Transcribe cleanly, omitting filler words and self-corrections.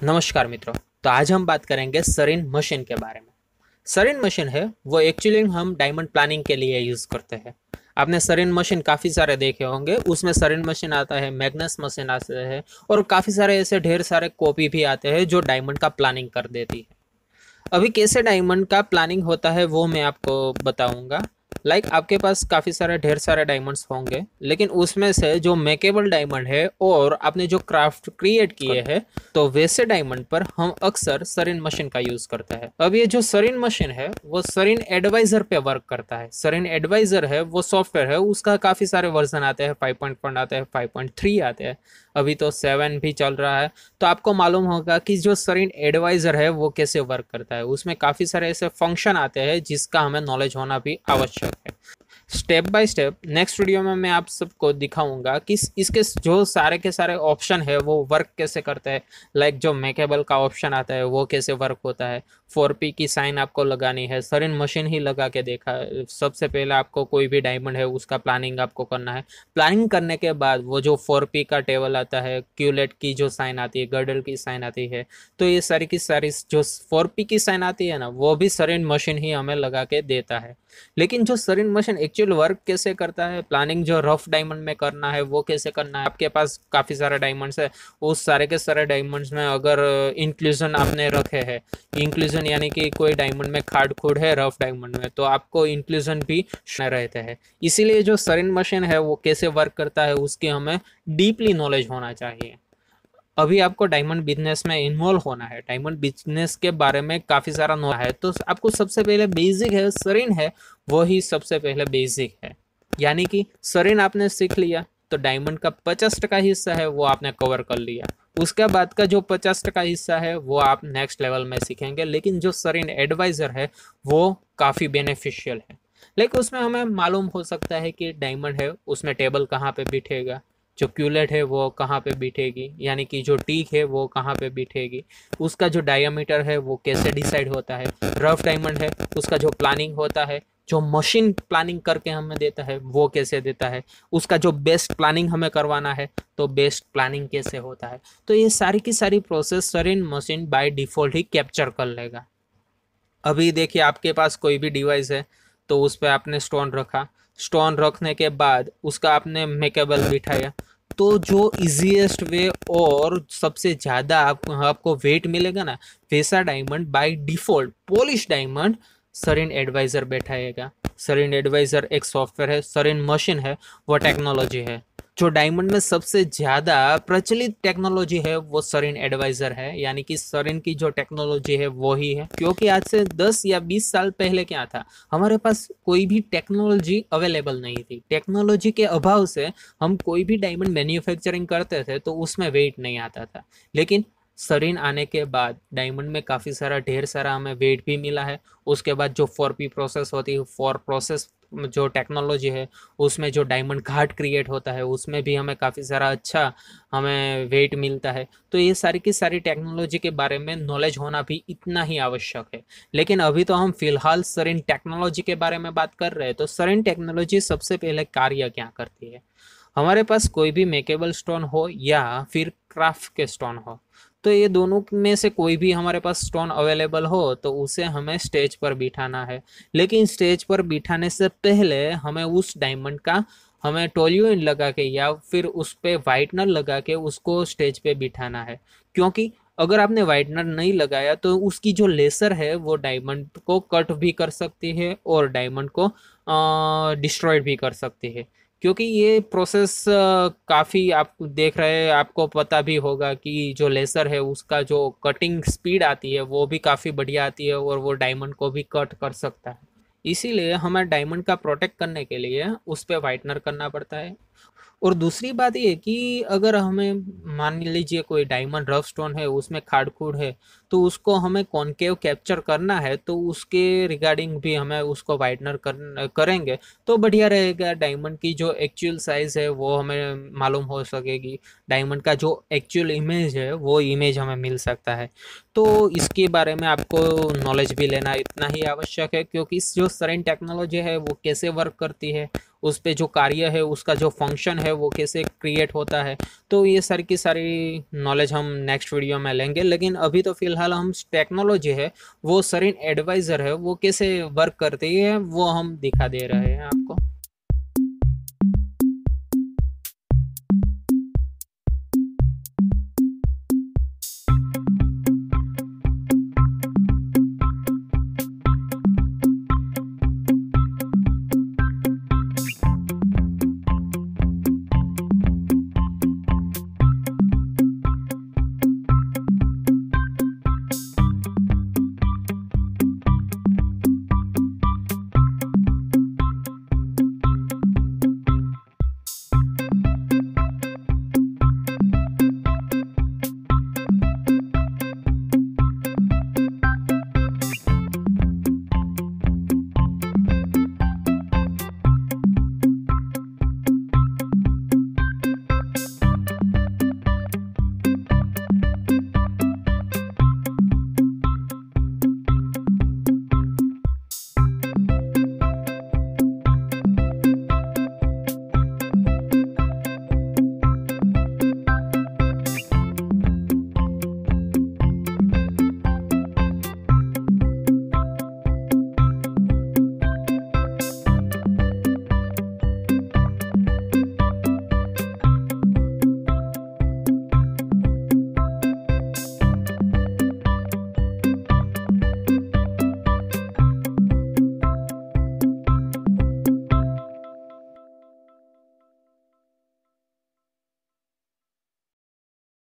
नमस्कार मित्रों। तो आज हम बात करेंगे सरिन मशीन के बारे में। सरिन मशीन है वो एक्चुअली हम डायमंड प्लानिंग के लिए यूज़ करते हैं। आपने सरिन मशीन काफ़ी सारे देखे होंगे, उसमें सरिन मशीन आता है, मैग्नस मशीन आते हैं और काफ़ी सारे ऐसे ढेर सारे कॉपी भी आते हैं जो डायमंड का प्लानिंग कर देती है। अभी कैसे डायमंड का प्लानिंग होता है वो मैं आपको बताऊंगा। आपके पास काफ़ी सारे ढेर सारे डायमंड्स होंगे, लेकिन उसमें से जो मेकेबल डायमंड है और आपने जो क्राफ्ट क्रिएट किए हैं, तो वैसे डायमंड पर हम अक्सर सरिन मशीन का यूज़ करते हैं। अब ये जो सरिन मशीन है वो सरिन एडवाइज़र पे वर्क करता है। सरिन एडवाइज़र है वो सॉफ्टवेयर है, उसका काफ़ी सारे वर्जन आते हैं, 5.1 आते हैं, 5.3 आते हैं, अभी तो 7 भी चल रहा है। तो आपको मालूम होगा कि जो सरिन एडवाइज़र है वो कैसे वर्क करता है। उसमें काफ़ी सारे ऐसे फंक्शन आते हैं जिसका हमें नॉलेज होना भी आवश्यक है। Step by step next video में मैं आप सबको दिखाऊंगा कि इसके जो सारे के सारे ऑप्शन है वो वर्क कैसे करते हैं। जो मेकेबल का ऑप्शन आता है वो कैसे वर्क होता है। 4P की साइन आपको लगानी है, सरिन मशीन ही लगा के देखा। सबसे पहले आपको कोई भी डायमंड है उसका प्लानिंग आपको करना है। प्लानिंग करने के बाद वो जो 4P का टेबल आता है, क्यूलेट की जो साइन आती है, गर्डल की साइन आती है, तो ये सारी की सारी जो 4P की साइन आती है ना, वो भी सरिन मशीन ही हमें लगा के देता है। लेकिन जो सरिन मशीन एक्चुअल वर्क कैसे करता है, प्लानिंग जो रफ डायमंड में करना है वो कैसे करना है। आपके पास काफ़ी सारे डायमंड्स है, उस सारे के सारे डायमंड्स में अगर इंक्लूजन आपने रखे हैं, इंक्लूजन यानी कि कोई डायमंड में खाड़ खूड़ है रफ डायमंड में, तो आपको इंक्लूजन भी रहते हैं। इसीलिए जो सरिन मशीन है वो कैसे वर्क करता है उसकी हमें डीपली नॉलेज होना चाहिए। अभी आपको डायमंड बिजनेस में इन्वॉल्व होना है, डायमंड बिजनेस के बारे में काफ़ी सारा नॉलेज है, तो आपको सबसे पहले बेसिक है सरिन है, वो ही सबसे पहले बेसिक है। यानी कि सरिन आपने सीख लिया तो डायमंड का 50% हिस्सा है वो आपने कवर कर लिया। उसके बाद का जो 50% हिस्सा है वो आप नेक्स्ट लेवल में सीखेंगे। लेकिन जो सरिन एडवाइज़र है वो काफ़ी बेनिफिशियल है। लेकिन उसमें हमें मालूम हो सकता है कि डायमंड है उसमें टेबल कहाँ पे बिठेगा, जो क्यूलेट है वो कहाँ पे बिठेगी, यानी कि जो टीक है वो कहाँ पे बिठेगी, उसका जो डायमीटर है वो कैसे डिसाइड होता है। रफ डायमंड है उसका जो प्लानिंग होता है, जो मशीन प्लानिंग करके हमें देता है वो कैसे देता है, उसका जो बेस्ट प्लानिंग हमें करवाना है तो बेस्ट प्लानिंग कैसे होता है। तो ये सारी की सारी process Sarine machine by default ही कैप्चर कर लेगा। अभी देखिए आपके पास कोई भी डिवाइस है, तो उस पर आपने स्टोन रखा, स्टोन रखने के बाद उसका आपने मेकेबल बिठाया, तो जो इजीएस्ट वे और सबसे ज़्यादा आपको वेट मिलेगा ना, वैसा diamond by default polish diamond Sarine advisor बैठाएगा। सरिन एडवाइज़र एक सॉफ्टवेयर है, सरिन मशीन है वो टेक्नोलॉजी है। जो डायमंड में सबसे ज़्यादा प्रचलित टेक्नोलॉजी है वो सरिन एडवाइज़र है, यानी कि सरिन की जो टेक्नोलॉजी है वो ही है। क्योंकि आज से 10 या 20 साल पहले क्या था, हमारे पास कोई भी टेक्नोलॉजी अवेलेबल नहीं थी। टेक्नोलॉजी के अभाव से हम कोई भी डायमंड मैन्युफैक्चरिंग करते थे तो उसमें वेट नहीं आता था। लेकिन सरिन आने के बाद डायमंड में काफ़ी सारा ढेर सारा हमें वेट भी मिला है। उसके बाद जो 4P प्रोसेस होती है, 4 प्रोसेस जो टेक्नोलॉजी है, उसमें जो डायमंड घाट क्रिएट होता है उसमें भी हमें काफ़ी सारा अच्छा हमें वेट मिलता है। तो ये सारी की सारी टेक्नोलॉजी के बारे में नॉलेज होना भी इतना ही आवश्यक है। लेकिन अभी तो हम फिलहाल सरिन टेक्नोलॉजी के बारे में बात कर रहे हैं। तो सरिन टेक्नोलॉजी सबसे पहले कार्य क्या करती है। हमारे पास कोई भी मेकेबल स्टोन हो या फिर क्राफ्ट के स्टोन हो, तो ये दोनों में से कोई भी हमारे पास स्टोन अवेलेबल हो तो उसे हमें स्टेज पर बिठाना है। लेकिन स्टेज पर बिठाने से पहले हमें उस डायमंड का हमें टोल्यूइन लगा के या फिर उस पर वाइटनर लगा के उसको स्टेज पे बिठाना है। क्योंकि अगर आपने वाइटनर नहीं लगाया तो उसकी जो लेसर है वो डायमंड को कट भी कर सकती है और डायमंड को डिस्ट्रॉयड भी कर सकती है। क्योंकि ये प्रोसेस काफ़ी आप देख रहे हैं, आपको पता भी होगा कि जो लेसर है उसका जो कटिंग स्पीड आती है वो भी काफ़ी बढ़िया आती है और वो डायमंड को भी कट कर सकता है। इसीलिए हमें डायमंड का प्रोटेक्ट करने के लिए उस पर वाइटनर करना पड़ता है। और दूसरी बात ये कि अगर हमें मान लीजिए कोई डायमंड रफ स्टोन है उसमें खाड़ खूड़ है, तो उसको हमें कॉनकेव कैप्चर करना है, तो उसके रिगार्डिंग भी हमें उसको वाइटनर करेंगे तो बढ़िया रहेगा। डायमंड की जो एक्चुअल साइज़ है वो हमें मालूम हो सकेगी, डायमंड का जो एक्चुअल इमेज है वो इमेज हमें मिल सकता है। तो इसके बारे में आपको नॉलेज भी लेना इतना ही आवश्यक है, क्योंकि इस जो सरेन टेक्नोलॉजी है वो कैसे वर्क करती है उस पे जो कार्य है उसका जो फंक्शन है वो कैसे क्रिएट होता है। तो ये सारी की सारी नॉलेज हम नेक्स्ट वीडियो में लेंगे, लेकिन अभी तो फिलहाल हम टेक्नोलॉजी है वो सरीन एडवाइज़र है वो कैसे वर्क करती है वो हम दिखा दे रहे हैं आपको।